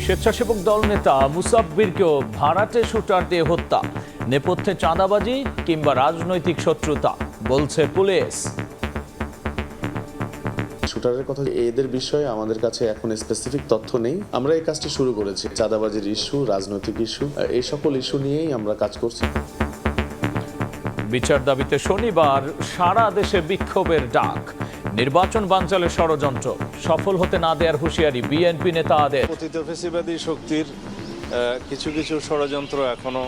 স্বেচ্ছাসেবক দল নেতা মুসাব্বিরকেও ভাড়াটে শুটার দিয়ে হত্যা, নেপথ্যে চাঁদাবাজি কিংবা রাজনৈতিক শত্রুতা বলছে পুলিশ। শুটারের কথা, এদের বিষয়ে আমাদের কাছে এখন স্পেসিফিক তথ্য নেই। আমরা এই কাজটি শুরু করেছি। চাঁদাবাজির ইস্যু, রাজনৈতিক ইস্যু, এই সকল ইস্যু নিয়েই আমরা কাজ করছি। বিচার দাবিতে শনিবার সারা দেশে বিক্ষোভের ডাক, নির্বাচন বানচালের ষড়যন্ত্র সফল হতে না দেওয়ার হুঁশিয়ারি বিএনপি নেতাদের। পতিত ফ্যাসিবাদী শক্তির কিছু কিছু ষড়যন্ত্র এখনো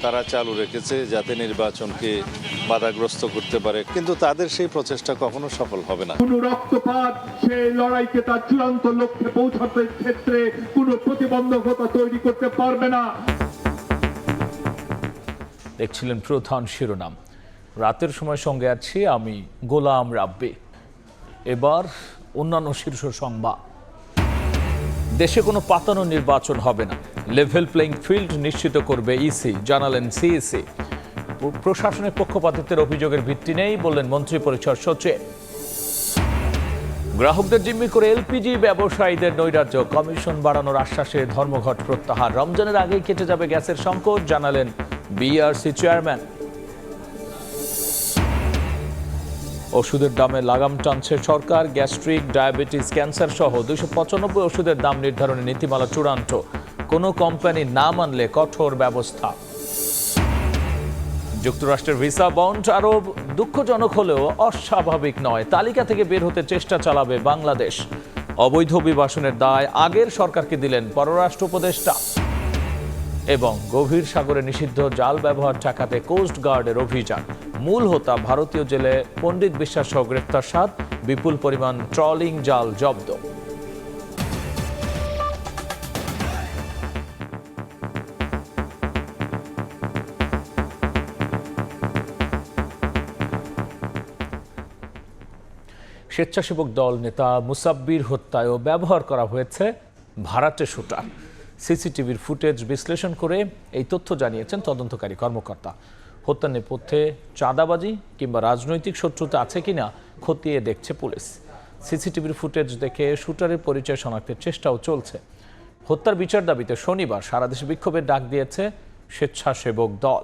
তারা চালু রেখেছে যাতে নির্বাচনকে বাধাগ্রস্ত করতে পারে, কিন্তু তাদের সেই প্রচেষ্টা কখনো সফল হবে না। কোনো রক্তপাত সেই লড়াইকে তার চূড়ান্ত লক্ষ্যে পৌঁছাতে ক্ষেত্রে কোনো প্রতিবন্ধকতা তৈরি করতে পারবে না। দেখছিলেন প্রধান শিরোনাম। রাতের সময় সঙ্গে আছি আমি গোলাম রাব্বি। এবার অন্যান্য শীর্ষ সংবাদ। দেশে কোনো পাতানো নির্বাচন হবে না, লেভেল প্লেইং ফিল্ড নিশ্চিত করবে ইসি, জানালেন সিইসি। প্রশাসনের পক্ষপাতিত্বের অভিযোগের ভিত্তি নেই বললেন মন্ত্রিপরিষদ সচিব। গ্রাহকদের জিম্মি করে এলপিজি ব্যবসায়ীদের নৈরাজ্য, কমিশন বাড়ানোর আশ্বাসে ধর্মঘট প্রত্যাহার। রমজানের আগেই কেটে যাবে গ্যাসের সংকট, জানালেন বিআরসি চেয়ারম্যান। ওষুধের দামে লাগাম টানছে সরকার, গ্যাস্ট্রিক, ডায়াবেটিস, ক্যান্সার সহ 295 ওষুধের দাম নির্ধারণের নীতিমালা চূড়ান্ত, কোনো কোম্পানি না মানলে কঠোর ব্যবস্থা। যুক্তরাষ্ট্রের ভিসা বন্ড আরও দুঃখজনক হলেও অস্বাভাবিক নয়, তালিকা থেকে বের হতে চেষ্টা চালাবে বাংলাদেশ। অবৈধ অভিবাসনের দায় আগের সরকারকে দিলেন পররাষ্ট্র উপদেষ্টা। এবং গভীর সাগরে নিষিদ্ধ জাল ব্যবহার ঠেকাতে কোস্ট গার্ডের অভিযান, মূল হোতা ভারতীয় জেলে পণ্ডিত বিশ্বাস সহ গ্রেফতার 7, বিপুল পরিমাণ ট্রলিং জাল জব্দ। স্বেচ্ছাসেবক দল নেতা মুসাব্বির হত্যায়ও ব্যবহার করা হয়েছে ভাড়াটে শুটার। সিসিটিভির ফুটেজ বিশ্লেষণ করে এই তথ্য জানিয়েছেন তদন্তকারী কর্মকর্তা। হত্যার নেপথ্যে চাঁদাবাজি কিংবা রাজনৈতিক শত্রুতা আছে কিনা খতিয়ে দেখছে পুলিশ। সিসিটিভির ফুটেজ দেখে শুটারের পরিচয় শনাক্তের চেষ্টাও চলছে। হত্যার বিচার দাবিতে শনিবার সারা দেশে বিক্ষোভের ডাক দিয়েছে স্বেচ্ছাসেবক দল।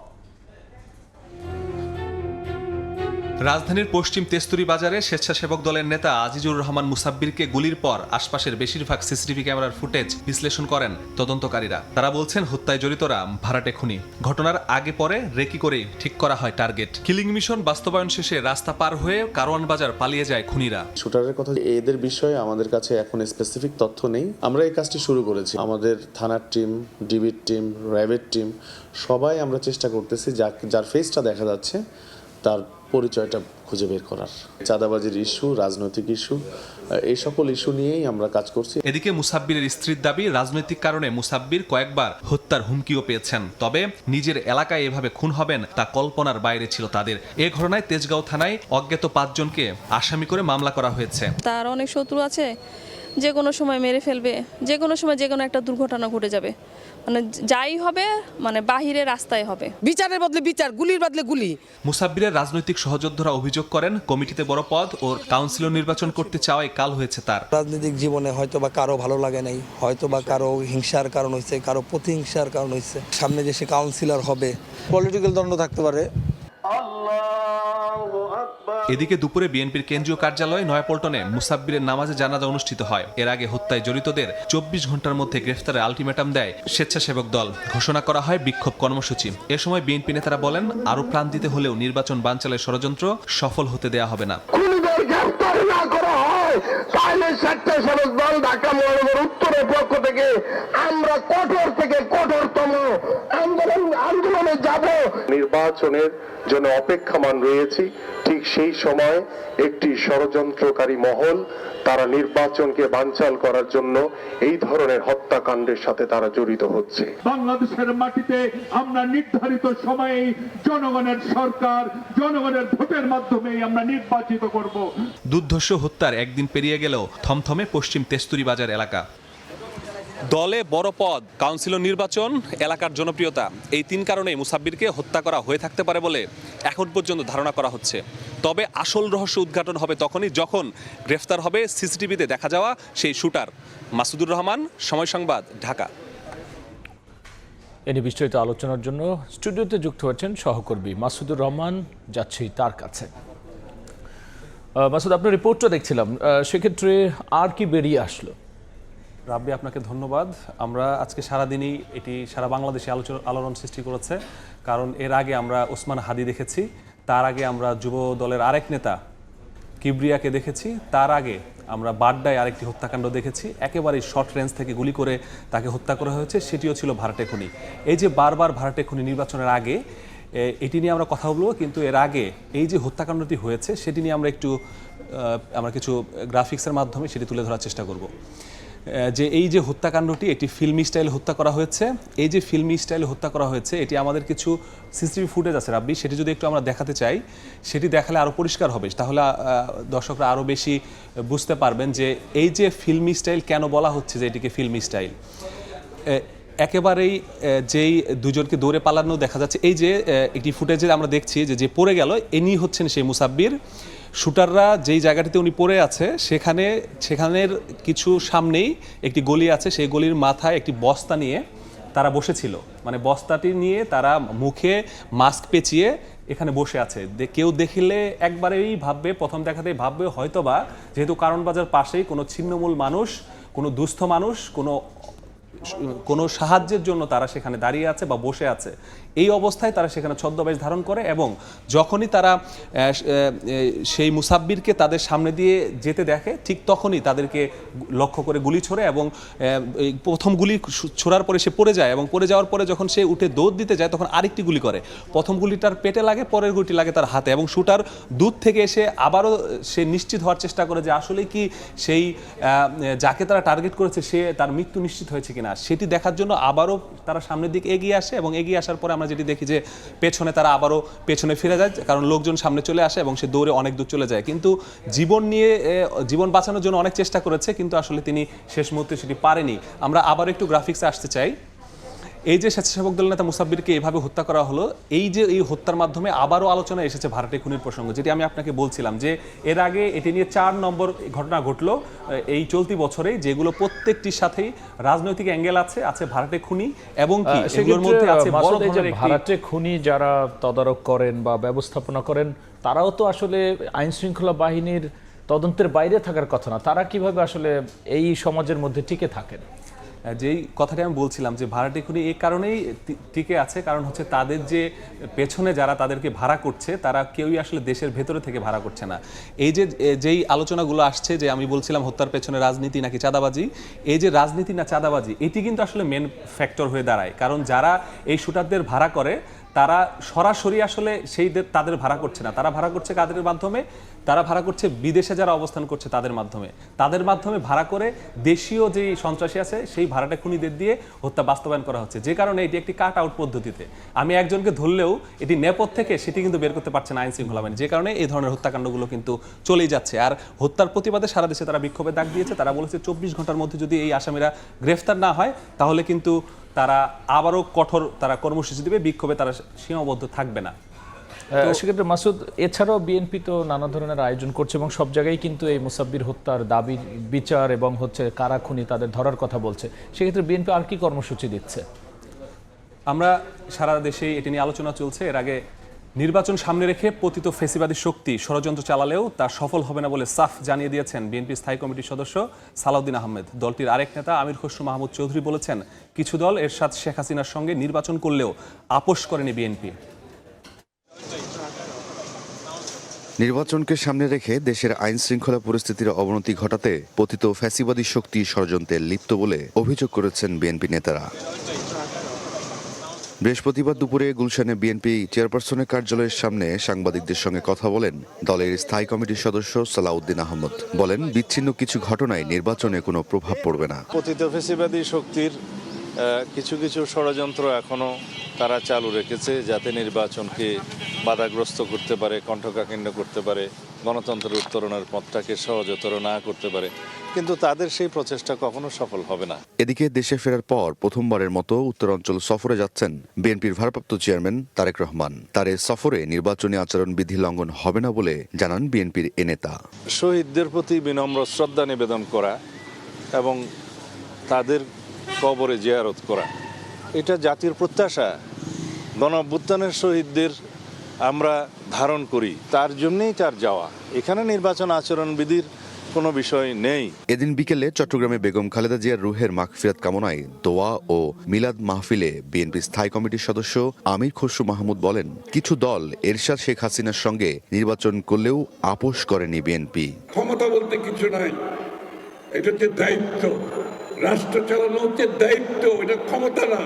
রাজধানীর পশ্চিম তেস্তুরি বাজারে স্বেচ্ছাসেবক দলের নেতা আজিজুর রহমান মুসাব্বিরকে গুলির পর আশপাশের বেশিরভাগ সিসিটিভি ক্যামেরার ফুটেজ বিশ্লেষণ করেন তদন্তকারীরা। তারা বলছেন হত্যায় জড়িতরা ভাড়াটে খুনি। ঘটনার আগে পরে রেকি করে ঠিক করা হয় টার্গেট। কিলিং মিশন বাস্তবায়ন শেষে রাস্তা পার হয়ে কারওয়ান বাজার পালিয়ে যায় খুনিরা। শুটারের কথা, এদের বিষয়ে আমাদের কাছে এখন স্পেসিফিক তথ্য নেই। আমরা এই কাজটি শুরু করেছি। আমাদের থানার টিম, ডিবির টিম, র্যাবের টিম সবাই আমরা চেষ্টা করতেছি যার ফেসটা দেখা যাচ্ছে তার পরিচয়টা খুঁজে বের করার। চাঁদাবাজির ইস্যু, রাজনৈতিক ইস্যু, এই সকল ইস্যু নিয়েই আমরা কাজ করছি। এদিকে মুসাব্বিরের স্ত্রীর দাবি, রাজনৈতিক কারণে মুসাব্বির কয়েকবার হত্যার হুমকিও পেয়েছেন। তবে নিজের এলাকায় এভাবে খুন হবেন তা কল্পনার বাইরে ছিল তাদের। এ ঘটনায় তেজগাঁও থানায় অজ্ঞাত 5 জনকে আসামি করে মামলা করা হয়েছে। তার অনেক শত্রু আছে, যে কোনো সময় মেরে ফেলবে, যে কোনো সময় যে কোনো একটা দুর্ঘটনা ঘটে যাবে। মানে যাই হবে, মানে বাহিরে রাস্তায় হবে। বিচারের বদলে বিচার, গুলির বদলে গুলি। মুসাব্বিরের রাজনৈতিক সহযোদ্ধারা অভিযোগ করেন, কমিটিতে বড় পদ ও কাউন্সিলর নির্বাচন করতে চাওয়ায় কাল হয়েছে তার। রাজনৈতিক জীবনে হয়তো বা কারো ভালো লাগে নাই, হয়তো বা কারো হিংসার কারণ হয়েছে, কারো প্রতিহিংসার কারণ হয়েছে। সামনে যে সে কাউন্সিলর হবে, পলিটিক্যাল দ্বন্দ্ব থাকতে পারে। এদিকে দুপুরে বিএনপির কেন্দ্রীয় কার্যালয়ে নয়াপল্টনে মুসাব্বিরের নামাজে জানাজা অনুষ্ঠিত হয়। এর আগে হত্যায় জড়িতদের 24 ঘন্টার মধ্যে গ্রেফতারের আলটিমেটাম দেয় স্বেচ্ছাসেবক দল। ঘোষণা করা হয় বিক্ষোভ কর্মসূচি। এ সময় বিএনপি নেতারা বলেন, আরো প্রাণ দিতে হলেও নির্বাচন বানচালের ষড়যন্ত্র সফল হতে দেয়া হবে না। স্বেচ্ছাসেবক দল ঢাকা মহানগর উত্তরের পক্ষ থেকে আমরা কঠোর থেকে কঠোরতম আন্দোলনে যাব। নির্বাচনের জন্য অপেক্ষমান রয়েছি। ঠিক সেই সময় একটি ষড়যন্ত্রকারী মহল, তারা নির্বাচনকে বানচাল করার জন্য এই ধরনের হত্যাকাণ্ডের সাথে তারা জড়িত হচ্ছে। বাংলাদেশের মাটিতে আমরা নির্ধারিত সময়ে জনগণের সরকার, জনগণের ভোটের মাধ্যমে আমরা নির্বাচিত করব। দুর্ধর্ষ হত্যার একদিন পেরিয়ে গেলেও থমথমে পশ্চিম তেস্তুরি বাজার এলাকা। দলে বড় পদ, কাউন্সিলর নির্বাচন, এলাকার জনপ্রিয়তা, এই 3 কারণেই মুসাব্বিরকে হত্যা করা হয়ে থাকতে পারে বলে এখন পর্যন্ত ধারণা করা হচ্ছে। তবে আসল রহস্য উদ্ঘাটন হবে তখনই যখন গ্রেফতার হবে সিসিটিভিতে দেখা যাওয়া সেই শুটার। মাসুদুর রহমান, সময় সংবাদ, ঢাকা। এ নিয়ে বিস্তারিত আলোচনার জন্য স্টুডিওতে যুক্ত হয়েছেন সহকর্মী মাসুদুর রহমান, যাচ্ছি তার কাছে। মাসুদ, আপনার রিপোর্টটা দেখছিলাম, সেক্ষেত্রে আর কি বেরিয়ে আসলো? রাব্বি, আপনাকে ধন্যবাদ। আমরা আজকে সারাদিনই এটি সারা বাংলাদেশে আলোড়ন সৃষ্টি করেছে, কারণ এর আগে আমরা ওসমান হাদি দেখেছি, তার আগে আমরা যুব দলের আরেক নেতা কিবরিয়াকে দেখেছি, তার আগে আমরা বাড্ডায় আরেকটি হত্যাকাণ্ড দেখেছি, একেবারেই শর্ট রেঞ্জ থেকে গুলি করে তাকে হত্যা করা হয়েছে, সেটিও ছিল ভাড়াটে খুনি। এই যে বারবার ভাড়াটে খুনি নির্বাচনের আগে, এটি নিয়ে আমরা কথা বলবো, কিন্তু এর আগে এই যে হত্যাকাণ্ডটি হয়েছে সেটি নিয়ে আমরা কিছু গ্রাফিক্সের মাধ্যমে সেটি তুলে ধরার চেষ্টা করব। যে এই যে হত্যাকাণ্ডটি একটি ফিল্মি স্টাইলে হত্যা করা হয়েছে, এই যে ফিল্মি স্টাইলে হত্যা করা হয়েছে এটি আমাদের কিছু সিসিটিভি ফুটেজ আছে রাব্বি, সেটি যদি একটু আমরা দেখাতে চাই, সেটি দেখালে আরও পরিষ্কার হবে, তাহলে দর্শকরা আরও বেশি বুঝতে পারবেন যে এই যে ফিল্মি স্টাইল কেন বলা হচ্ছে যে এটিকে ফিল্মি স্টাইল। একেবারেই যেই দুজনকে দৌড়ে পালানো দেখা যাচ্ছে, এই যে একটি ফুটেজে আমরা দেখছি যে পড়ে গেল, ইনি হচ্ছেন সেই মুসাব্বির। শুটাররা যেই জায়গাটিতে উনি পড়ে আছে সেখানের কিছু সামনেই একটি গলি আছে, সেই গলির মাথায় একটি বস্তা নিয়ে তারা বসেছিল, মানে বস্তাটি নিয়ে তারা মুখে মাস্ক পেঁচিয়ে এখানে বসে আছে। কেউ দেখলে একবারেই ভাববে, প্রথম দেখাতেই ভাববে হয়তোবা যেহেতু কারণ বাজার পাশেই কোনো ছিন্নমূল মানুষ, কোনো দুস্থ মানুষ, কোনো সাহায্যের জন্য তারা সেখানে দাঁড়িয়ে আছে বা বসে আছে। এই অবস্থায় তারা সেখানে ছদ্মবেশ ধারণ করে এবং যখনই তারা সেই মুসাব্বিরকে তাদের সামনে দিয়ে যেতে দেখে ঠিক তখনই তাদেরকে লক্ষ্য করে গুলি ছোড়ে এবং প্রথম গুলি ছোড়ার পরে সে পড়ে যায় এবং পড়ে যাওয়ার পরে যখন সে উঠে দৌড় দিতে যায় তখন আরেকটি গুলি করে। প্রথম গুলিটার পেটে লাগে, পরের গুলিটি লাগে তার হাতে এবং শুটার দূর থেকে এসে আবারও সে নিশ্চিত হওয়ার চেষ্টা করে যে আসলে কি সেই যাকে তারা টার্গেট করেছে সে তার মৃত্যু নিশ্চিত হয়েছে কিনা, সেটি দেখার জন্য আবারও তারা সামনের দিকে এগিয়ে আসে এবং এগিয়ে আসার পরে আমরা যেটি দেখি যে পেছনে তারা আবারও পেছনে ফিরে যায়, কারণ লোকজন সামনে চলে আসে এবং সে দৌড়ে অনেক দূর চলে যায়। কিন্তু জীবন বাঁচানোর জন্য অনেক চেষ্টা করেছে, কিন্তু আসলে তিনি শেষ মুহূর্তে সেটি পারেনি। আমরা আবার একটু গ্রাফিক্সে আসতে চাই। এই যে স্বেচ্ছাসেবক দল নেতা মুসাব্বিরকে এইভাবে হত্যা করা হলো, এই হত্যার মাধ্যমে আবারও আলোচনায় এসেছে ভাড়াটে খুনির প্রসঙ্গ, যেটি আমি আপনাকে বলছিলাম যে এর আগে এটি নিয়ে 4 নম্বর ঘটনা ঘটলো এই চলতি বছরে, যেগুলো প্রত্যেকটির সাথেই রাজনৈতিক অ্যাঙ্গেল আছে ভাড়াটে খুনি এবং কি সেগুলোর মধ্যে আছে বড় ধরনের ভাড়াটে খুনি যারা তদারক করেন বা ব্যবস্থাপনা করেন, তারাও তো আসলে আইন শৃঙ্খলা বাহিনীর তদন্তের বাইরে থাকার কথা না। তারা কিভাবে আসলে এই সমাজের মধ্যে টিকে থাকেন? যেই কথাটি আমি বলছিলাম যে ভাড়াটে খুনি এই কারণেই টিকে আছে, কারণ হচ্ছে তাদের যে পেছনে যারা তাদেরকে ভাড়া করছে তারা কেউই আসলে দেশের ভেতরে থেকে ভাড়া করছে না। এই যেই আলোচনাগুলো আসছে যে আমি বলছিলাম হত্যার পেছনে রাজনীতি নাকি চাঁদাবাজি, এই যে রাজনীতি না চাঁদাবাজি এটি কিন্তু আসলে মেন ফ্যাক্টর হয়ে দাঁড়ায়, কারণ যারা এই শুটারদের ভাড়া করে তারা সরাসরি আসলে তাদের ভাড়া করছে না, তারা ভাড়া করছে কাদের মাধ্যমে, তারা ভাড়া করছে বিদেশে যারা অবস্থান করছে তাদের মাধ্যমে ভাড়া করে দেশীয় যে সন্ত্রাসী আছে সেই ভাড়াটা খুনিদের দিয়ে হত্যা বাস্তবায়ন করা হচ্ছে। যে কারণে এটি একটি কাট আউট পদ্ধতিতে আমি একজনকে ধরলেও এটি নেপথ্য থেকে সেটি কিন্তু বের করতে পারছে না আইন শৃঙ্খলা বাহিনী, যে কারণে এই ধরনের হত্যাকাণ্ডগুলো কিন্তু চলেই যাচ্ছে। আর হত্যার প্রতিবাদে সারা দেশে তারা বিক্ষোভের ডাক দিয়েছে, তারা বলেছে 24 ঘন্টার মধ্যে যদি এই আসামিরা গ্রেফতার না হয় তাহলে কিন্তু তারা আবারও কঠোর কর্মসূচি দেবে, বিক্ষোভে তারা সীমাবদ্ধ থাকবে না। সেক্ষেত্রে মাসুদ, এছাড়াও বিএনপি তো নানা ধরনের আয়োজন করছে এবং সব জায়গায় কিন্তু এই মুসাব্বির হত্যার দাবির বিচার এবং কারা খুনি তাদের ধরার কথা বলছে, সেক্ষেত্রে বিএনপি আর কি কর্মসূচি দিচ্ছে? আমরা সারা দেশে এটি নিয়ে আলোচনা চলছে। এর আগে নির্বাচন সামনে রেখে পতিত ফেসিবাদী শক্তি ষড়যন্ত্র চালালেও তা সফল হবে না বলে সাফ জানিয়ে দিয়েছেন বিএনপি স্থায়ী কমিটির সদস্য সালাউদ্দিন আহমেদ। দলটির আরেক নেতা আমির খসরু মাহমুদ চৌধুরী বলেছেন, কিছু দল এরশাদ শেখ হাসিনার সঙ্গে নির্বাচন করলেও আপোষ করেনি বিএনপি। নির্বাচনকে সামনে রেখে দেশের আইন শৃঙ্খলা পরিস্থিতির অবনতি ঘটাতে পতিত ফ্যাসিবাদী শক্তি ষড়যন্ত্রে লিপ্ত বলে অভিযোগ করেছেন বিএনপি নেতারা। বৃহস্পতিবার দুপুরে গুলশানে বিএনপি চেয়ারপারসনের কার্যালয়ের সামনে সাংবাদিকদের সঙ্গে কথা বলেন দলের স্থায়ী কমিটির সদস্য সালাউদ্দিন আহমদ। বলেন, বিচ্ছিন্ন কিছু ঘটনায় নির্বাচনে কোনো প্রভাব পড়বে না। পতিত ফ্যাসিবাদী শক্তির কিছু ষড়যন্ত্র এখনো তারা চালু রেখেছে যাতে নির্বাচনকে বাধাগ্রস্ত করতে পারে, কণ্ঠকাঠিন্য করতে পারে, গণতন্ত্রের উত্তরণের পথটাকে সহজতর না করতে পারে, কিন্তু তাদের সেই প্রচেষ্টা কখনো সফল হবে না। এদিকে দেশে ফেরার পর প্রথমবারের মতো উত্তরাঞ্চল সফরে যাচ্ছেন বিএনপির ভারপ্রাপ্ত চেয়ারম্যান তারেক রহমান। তার এই সফরে নির্বাচনী আচরণবিধি লঙ্ঘন হবে না বলে জানান বিএনপির এ নেতা। শহীদদের প্রতি বিনম্র শ্রদ্ধা নিবেদন করা এবং তাদের কবরে জিয়ারত করা, এটা জাতির প্রত্যাশা। গণঅভ্যুত্থানের শহীদদের আমরা ধারণ করি, তার জন্যই তার যাওয়া। এখানে নির্বাচন আচরণবিধির কোনো বিষয় নেই। এদিন বিকেলে চট্টগ্রামে বেগম খালেদা জিয়ার রুহের মাগফিরাত কামনায় দোয়া ও মিলাদ মাহফিলে বিএনপি স্থায়ী কমিটির সদস্য আমির খসরু মাহমুদ বলেন, কিছু দল এরশাদ শেখ হাসিনার সঙ্গে নির্বাচন করলেও আপোষ করেনি বিএনপি। ক্ষমতা বলতে কিছু নাই, এটা হচ্ছে দায়িত্ব। রাষ্ট্র চালানো হচ্ছে দায়িত্ব, এটা ক্ষমতা না।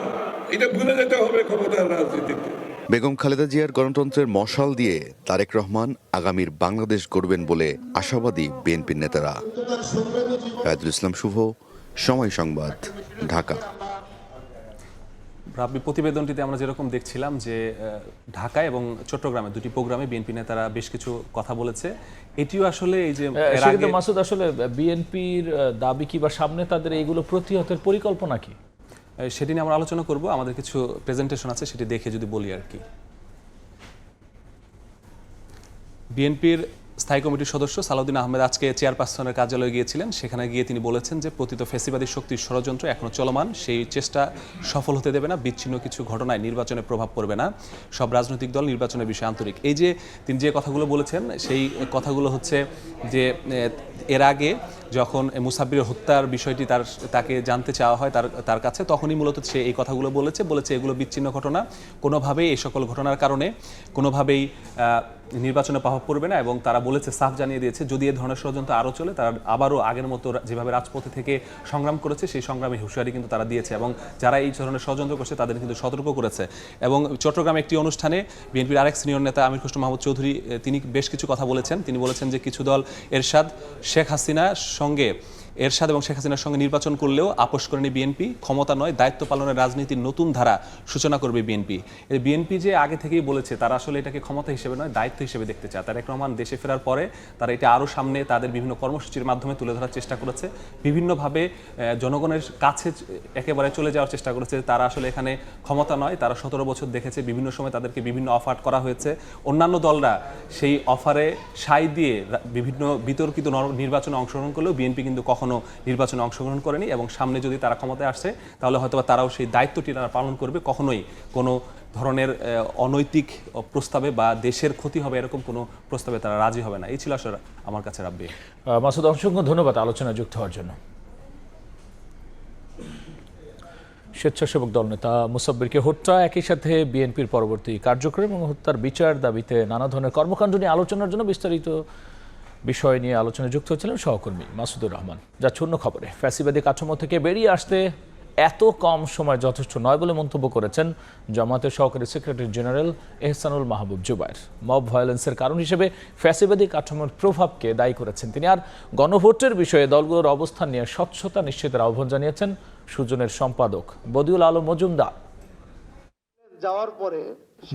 এটা ভুলে যেতে হবে ক্ষমতার রাজনীতিতে। বেগম খালেদা জিয়ার গণতন্ত্রের মশাল দিয়ে তারেক রহমান আগামীর বাংলাদেশ গড়বেন বলে আশাবাদী বিএনপির নেতারা। রায়দুল ইসলাম শুভ, সময় সংবাদ, ঢাকা। রাব্বি, প্রতিবেদনটিতে আমরা যেরকম দেখছিলাম যে ঢাকা এবং চট্টগ্রামে দুটি প্রোগ্রামে বিএনপি নেতারা বেশ কিছু কথা বলেছে। এটিও আসলে এই যে মাসুদ, আসলে বিএনপির দাবি কি বা সামনে তাদের এইগুলো প্রতিহতের পরিকল্পনা কি, সেটি নিয়ে আমরা আলোচনা করব। আমাদের কিছু প্রেজেন্টেশন আছে, সেটি দেখে যদি বলি আর কি। বিএনপির স্থায়ী কমিটির সদস্য সালাউদ্দিন আহমেদ আজকে চেয়ারপারসনের কার্যালয়ে গিয়েছিলেন। সেখানে গিয়ে তিনি বলেছেন যে পতিত ফ্যাসিবাদী শক্তির ষড়যন্ত্র এখনও চলমান, সেই চেষ্টা সফল হতে দেবে না। বিচ্ছিন্ন কিছু ঘটনায় নির্বাচনে প্রভাব পড়বে না, সব রাজনৈতিক দল নির্বাচনের বিষয়ে আন্তরিক। এই যে তিনি যে কথাগুলো বলেছেন, সেই কথাগুলো হচ্ছে যে এর আগে যখন মুসাব্বির হত্যার বিষয়টি তাকে জানতে চাওয়া হয় তার কাছে, তখনই মূলত সে এই কথাগুলো বলেছে এগুলো বিচ্ছিন্ন ঘটনা, কোনোভাবেই এই সকল ঘটনার কারণে কোনোভাবেই নির্বাচনে প্রভাব পড়বে না। এবং তারা বলেছে, সাফ জানিয়ে দিয়েছে, যদি এই ধরনের ষড়যন্ত্র আরও চলে, তারা আবারও আগের মতো যেভাবে রাজপথে থেকে সংগ্রাম করেছে সেই সংগ্রামে হুঁশিয়ারি কিন্তু তারা দিয়েছে, এবং যারা এই ধরনের ষড়যন্ত্র করছে তাদের কিন্তু সতর্ক করেছে। এবং চট্টগ্রামে একটি অনুষ্ঠানে বিএনপির আরেক সিনিয়র নেতা আমির খসরু মাহমুদ চৌধুরী তিনি বেশ কিছু কথা বলেছেন। তিনি বলেছেন যে কিছু দল এরশাদ এবং শেখ হাসিনার সঙ্গে নির্বাচন করলেও আপোষ করেনি বিএনপি। ক্ষমতা নয়, দায়িত্ব পালনের রাজনীতির নতুন ধারা সূচনা করবে বিএনপি। বিএনপি যে আগে থেকেই বলেছে তারা আসলে এটাকে ক্ষমতা হিসেবে নয়, দায়িত্ব হিসেবে দেখতে চায়। তারেক রহমান দেশে ফেরার পরে তারা এটা আরও সামনে তাদের বিভিন্ন কর্মসূচির মাধ্যমে তুলে ধরার চেষ্টা করেছে, বিভিন্নভাবে জনগণের কাছে একেবারে চলে যাওয়ার চেষ্টা করেছে। তারা আসলে এখানে ক্ষমতা নয়, তারা 17 বছর দেখেছে, বিভিন্ন সময় তাদেরকে বিভিন্ন অফার করা হয়েছে। অন্যান্য দলরা সেই অফারে সাই দিয়ে বিভিন্ন বিতর্কিত নির্বাচনে অংশগ্রহণ করলেও বিএনপি কিন্তু কখনো নির্বাচনে অংশগ্রহণ করেনি, এবং সামনে যদি তারা ক্ষমতায় আসে তাহলে হয়তো তারাও সেই দায়িত্বটি তারা পালন করবে। কখনোই কোনো ধরনের অনৈতিক প্রস্তাবে বা দেশের ক্ষতি হবে এরকম কোনো প্রস্তাবে তারা রাজি হবে না। এই ছিল আসলে আমার কাছে রাব্বি। মাসুদ, অসংখ্য ধন্যবাদ আলোচনায় যুক্ত হওয়ার জন্য। স্বেচ্ছাসেবক দল নেতা মুসাব্বিরকে হত্যা, একই সাথে বিএনপির পরবর্তী কার্যক্রম এবং হত্যার বিচার দাবিতে নানা ধরনের কর্মকাণ্ড নিয়ে আলোচনার জন্য বিস্তারিত বিষয় নিয়ে আলোচনায় যুক্ত হচ্ছিলেন সহকর্মী মাসুদুর রহমান। যা অন্য খবরে, ফ্যাসিবাদী কাঠামো থেকে বেরিয়ে আসতে এত কম সময় যথেষ্ট নয় বলে মন্তব্য করেছেন জামায়াতের সহকারী সেক্রেটারি জেনারেল এহসানুল মাহবুব জুবায়ের। মব ভায়োলেন্সের কারণ হিসেবে ফ্যাসিবাদী কাঠামোর প্রভাবকে দায়ী করেছেন তিনি। আর গণভোটের বিষয়ে দলগুলোর অবস্থান নিয়ে স্বচ্ছতা নিশ্চিতের আহ্বান জানিয়েছেন সুজনের সম্পাদক বদিউল আলম মজুমদার।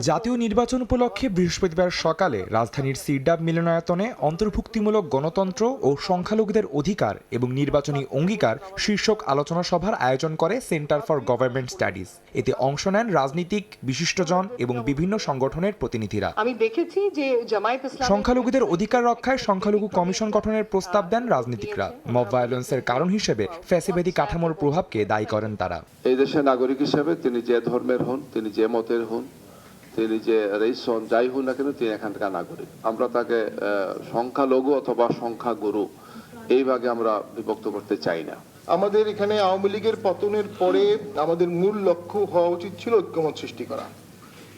জাতীয় নির্বাচন উপলক্ষে বৃহস্পতিবার সকালে রাজধানীর সিরডাব মিলনায়তনে অন্তর্ভুক্তিমূলক গণতন্ত্র ও সংখ্যালঘুদের অধিকার এবং নির্বাচনী অঙ্গীকার শীর্ষক আলোচনা সভার আয়োজন করে সেন্টার ফর গভর্নমেন্ট স্টাডিজ। এতে অংশ নেন রাজনীতিক, বিশিষ্টজন এবং বিভিন্ন সংগঠনের প্রতিনিধিরা। আমি দেখেছি যে জামায়াত ইসলামী সংখ্যালঘুদের অধিকার রক্ষায় সংখ্যালঘু কমিশন গঠনের প্রস্তাব দেন রাজনীতিকরা। মব ভায়োলেন্সের কারণ হিসেবে ফ্যাসিবাদী কাঠামোর প্রভাবকে দায়ী করেন তারা। এই দেশের নাগরিক হিসেবে তিনি যে ধর্মের হন, তিনি যে মতের হন, তিনি যে রেস হন, যাই হন না কেন, তিনি এখানকার নাগরিক। আমরা তাকে সংখ্যালঘু অথবা সংখ্যাগুরু এই ভাগে আমরা বিভক্ত করতে চাই না। আমাদের এখানে আওয়ামী লীগের পতনের পরে আমাদের মূল লক্ষ্য হওয়া উচিত ছিল ঐক্যমত সৃষ্টি করা।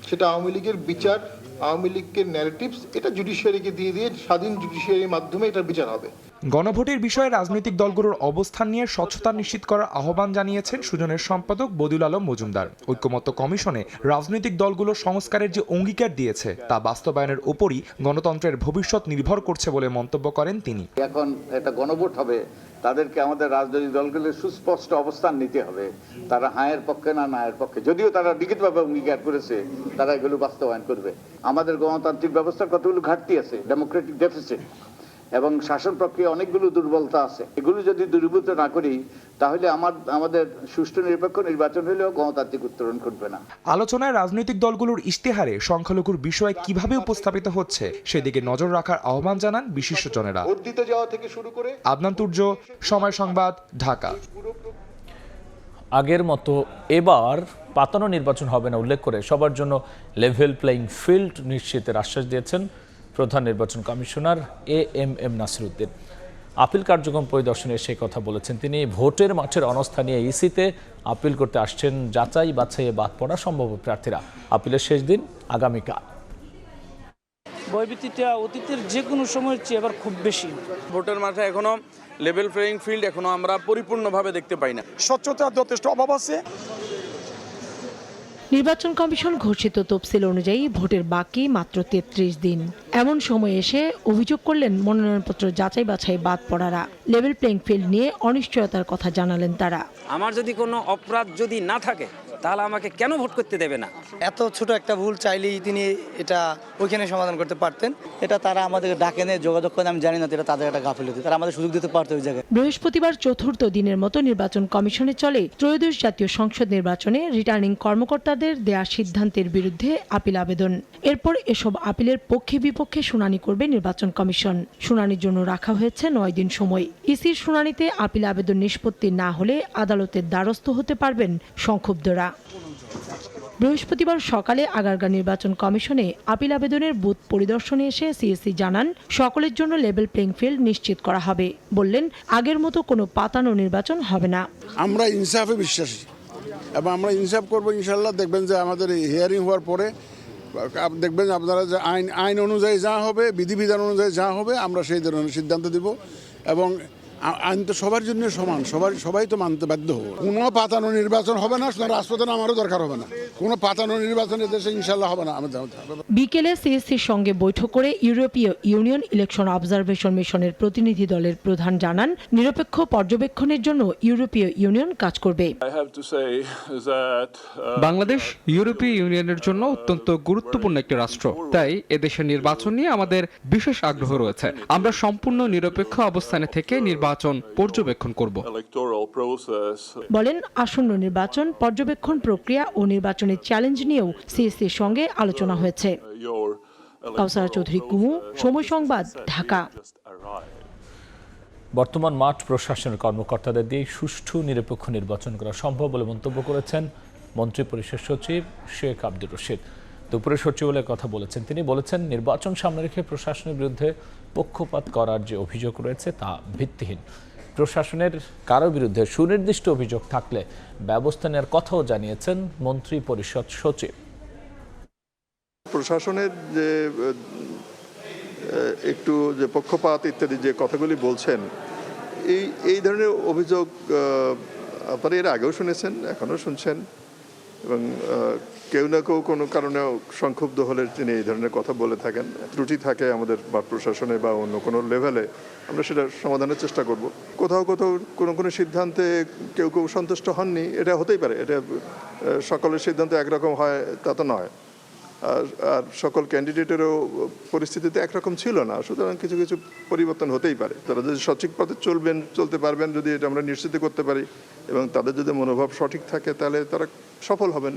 সেটা আওয়ামী লীগের বিচার, আওয়ামী লীগের ন্যারেটিভস, এটা জুডিশিয়ারিকে দিয়ে স্বাধীন জুডিশিয়ারির মাধ্যমে এটার বিচার হবে। গণভোটের বিষয়ে রাজনৈতিক দলগুলোর অবস্থান নিয়ে স্বচ্ছতা নিশ্চিত করার আহ্বান জানিয়েছেন সুজনের সম্পাদক বদিউল আলম মজুমদার। ঐক্যমত্য কমিশনে রাজনৈতিক দলগুলো সংস্কারের যে অঙ্গীকার দিয়েছে তা বাস্তবায়নের উপরই গণতন্ত্রের ভবিষ্যৎ নির্ভর করছে বলে মন্তব্য করেন তিনি। এখন একটা গণভোট হবে, তাদেরকে আমাদের রাজনৈতিক দলগুলোর সুস্পষ্ট অবস্থান নিতে হবে, তারা হায়ের পক্ষে না নায়ের পক্ষে। যদিও তারা লিখিতভাবে অঙ্গীকার করেছে তারা এগুলো বাস্তবায়ন করবে। আমাদের গণতান্ত্রিক ব্যবস্থার কতগুলো ঘাটতি আছে, ডেমোক্রেটিক ডেফিসিট, এবং শাসন প্রক্রিয়া অনেকগুলো দুর্বলতা আছে। এগুলো যদি দূরীভূত না করি তাহলে আমাদের সুষ্ঠু নিরপেক্ষ নির্বাচন হলেও গণতান্ত্রিক উত্তরণ ঘটবে না। আলোচনায় রাজনৈতিক দলগুলোর ইশতেহারে সংখ্যালঘুর বিষয় কিভাবে উপস্থাপিত হচ্ছে সেদিকে নজর রাখার আহ্বান জানান বিশিষ্টজনেরা। ভোট দিতে যাওয়া থেকে শুরু করে আদনান তুর্য, সময় সংবাদ, ঢাকা। আগের মতো এবার পাতানো নির্বাচন হবে না উল্লেখ করে সবার জন্য লেভেল প্লেইং ফিল্ড নিশ্চিতের আশ্বাস দিয়েছেন প্রধান নির্বাচন কমিশনার এএমএম নাসিরউদ্দিন। আপিল কার্যক্রম পরিদর্শনে সেই কথা বলেছেন তিনি। ভোটের মাঠের অনাস্থা নিয়ে ইসিতে আপিল করতে আসছেন যাচাই বাছাইয়ে বাদ পড়া সম্ভাব্য প্রার্থীরা। আপিলের শেষ দিন আগামীকাল। ভয়ভীতিটা অতীতের যে কোনো সময়ের চেয়ে এবার খুব বেশি। ভোটের মাঠে এখনো লেভেল প্লেইং ফিল্ড এখনো আমরা পরিপূর্ণভাবে দেখতে পাই না। স্বচ্ছতার যথেষ্ট অভাব আছে। নির্বাচন কমিশন ঘোষিত তফসিল অনুযায়ী ভোটের বাকি মাত্র 33 দিন। এমন সময় এসে অভিযোগ করলেন মনোনয়নপত্র যাচাই বাছাই বাদ পড়ারা। লেভেল প্লেইং ফিল্ড নিয়ে অনিশ্চয়তার কথা জানালেন তারা। আমার যদি কোনো অপরাধ যদি না থাকে তাহলে আমাকে কেন ভোট করতে দেবে না? এত ছোট একটা ভুল চাইলেই তিনি এটা ওইখানে সমাধান করতে পারতেন। এটা তারা আমাদেরকে ডাকে নিয়ে যোগাযোগ করে, আমি জানি না এটা তাদের একটা গাফিলতি, তারা আমাদের সুযোগ দিতে পারতো ওই জায়গায়। বৃহস্পতিবার চতুর্থ দিনের মতো নির্বাচন কমিশনে চলে ত্রয়োদশ জাতীয় সংসদ নির্বাচনে রিটার্নিং কর্মকর্তাদের দেয়া সিদ্ধান্তের বিরুদ্ধে আপিল আবেদন। এরপর এসব আপিলের পক্ষে বিপক্ষে শুনানি করবে নির্বাচন কমিশন। শুনানির জন্য রাখা হয়েছে 9 দিন সময়। ইসির শুনানিতে আপিল আবেদন নিষ্পত্তি না হলে আদালতের দ্বারস্থ হতে পারবেন সংক্ষুব্ধরা। বৃহস্পতিবার সকালে আগারগাঁ নির্বাচন কমিশনে আপিল আবেদনের বুথ পরিদর্শনে এসে সিএসসি জানান সকলের জন্য লেভেল প্লেইং ফিল্ড নিশ্চিত করা হবে। বললেন আগের মতো কোনো পাতানো নির্বাচন হবে না। আমরা ইনসাফে বিশ্বাসী এবং আমরা ইনসাফ করবো ইনশাল্লাহ। দেখবেন যে আমাদের হিয়ারিং হওয়ার পরে দেখবেন আপনারা যে আইন অনুযায়ী যা হবে, বিধিবিধান অনুযায়ী যা হবে আমরা সেই ধরনের সিদ্ধান্ত দিব। এবং আইন তো সবার জন্য সমান, সবাই তো মানতে বাধ্য হবো। কোনো পাতানো নির্বাচন হবে না, রাজপথে আমারও দরকার হবে না। কোনো পাতানো নির্বাচন দেশে ইনশাল্লাহ হবে না। বিকেলে সিএসসির সঙ্গে বৈঠক করে ইউরোপীয় ইউনিয়ন ইলেকশন অবজারভেশন মিশনের প্রতিনিধি দলের প্রধান জানান নিরপেক্ষ পর্যবেক্ষণের জন্য ইউরোপীয় ইউনিয়ন কাজ করবে। বাংলাদেশ ইউরোপীয় ইউনিয়নের জন্য অত্যন্ত গুরুত্বপূর্ণ একটি রাষ্ট্র, তাই এদেশের নির্বাচন নিয়ে আমাদের বিশেষ আগ্রহ রয়েছে। আমরা সম্পূর্ণ নিরপেক্ষ অবস্থানে থেকে নির্বাচন পর্যবেক্ষণ করব। বলেন আসন্ন নির্বাচন পর্যবেক্ষণ প্রক্রিয়া ও নির্বাচনের চ্যালেঞ্জ নিয়েও সিএসসির সঙ্গে আলোচনা হয়েছে। কাউসারা চৌধুরী কুমু, সময় সংবাদ, ঢাকা। বর্তমান মাঠ প্রশাসনের কর্মকর্তাদের দিয়ে সুষ্ঠু নিরপেক্ষ নির্বাচন করা সম্ভব বলে মন্তব্য করেছেন মন্ত্রিপরিষদ সচিব শেখ আব্দুর রশিদ। দুপুরে সচিবালয়ে কথা বলেছেন তিনি। বলেছেন নির্বাচন সামনে রেখে প্রশাসনের বিরুদ্ধে পক্ষপাত করার যে অভিযোগ রয়েছে তা ভিত্তিহীন। প্রশাসনের কারো বিরুদ্ধে সুনির্দিষ্ট অভিযোগ থাকলে ব্যবস্থা নেওয়ার কথাও জানিয়েছেন মন্ত্রিপরিষদ সচিব। প্রশাসনের যে একটু যে পক্ষপাত ইত্যাদি যে কথাগুলি বলছেন, এই ধরনের অভিযোগ আপনারা এর আগেও শুনেছেন, এখনও শুনছেন, এবং কেউ না কেউ কোনো কারণে সংক্ষুব্ধ হলে তিনি এই ধরনের কথা বলে থাকেন। ত্রুটি থাকে আমাদের বা প্রশাসনে বা অন্য কোনো লেভেলে, আমরা সেটা সমাধানের চেষ্টা করব। কোথাও কোনো সিদ্ধান্তে কেউ সন্তুষ্ট হননি, এটা হতেই পারে। এটা সকলের সিদ্ধান্ত একরকম হয় তা তো নয়। আর সকল ক্যান্ডিডেটেরও পরিস্থিতিতে একরকম ছিল না, সুতরাং কিছু কিছু পরিবর্তন হতেই পারে। তারা যদি সঠিক পথে চলতে পারবেন, যদি এটা আমরা নিশ্চিত করতে পারি, এবং তাদের যদি মনোভাব সঠিক থাকে, তাহলে তারা সফল হবেন।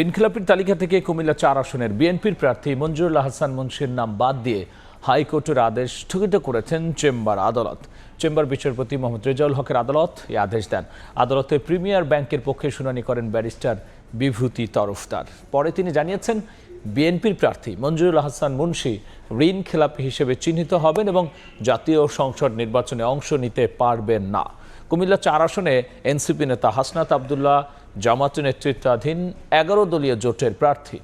ঋণখেলাপির তালিকা থেকে কুমিল্লা 4 আসনের বিএনপির প্রার্থী মঞ্জুরুল হাসান মুন্সির নাম বাদ দিয়ে হাইকোর্টের আদেশ স্থগিত করেছেন চেম্বার আদালত। চেম্বার বিচারপতি মোহাম্মদ রেজাউল হকের আদালত এই আদেশ দেন। আদালতে প্রিমিয়ার ব্যাংকের পক্ষে শুনানি করেন ব্যারিস্টার বিভূতি তরফদার। পরে তিনি জানিয়েছেন বিএনপির প্রার্থী মঞ্জুরুল হাসান মুন্সি ঋণ খেলাপি হিসেবে চিহ্নিত হবেন এবং জাতীয় সংসদ নির্বাচনে অংশ নিতে পারবেন না। কুমিল্লা 4 আসনে এনসিপি নেতা হাসনাত আবদুল্লাহ জামাত নেতৃত্বাধীন 11 দলীয় জোটের প্রার্থী।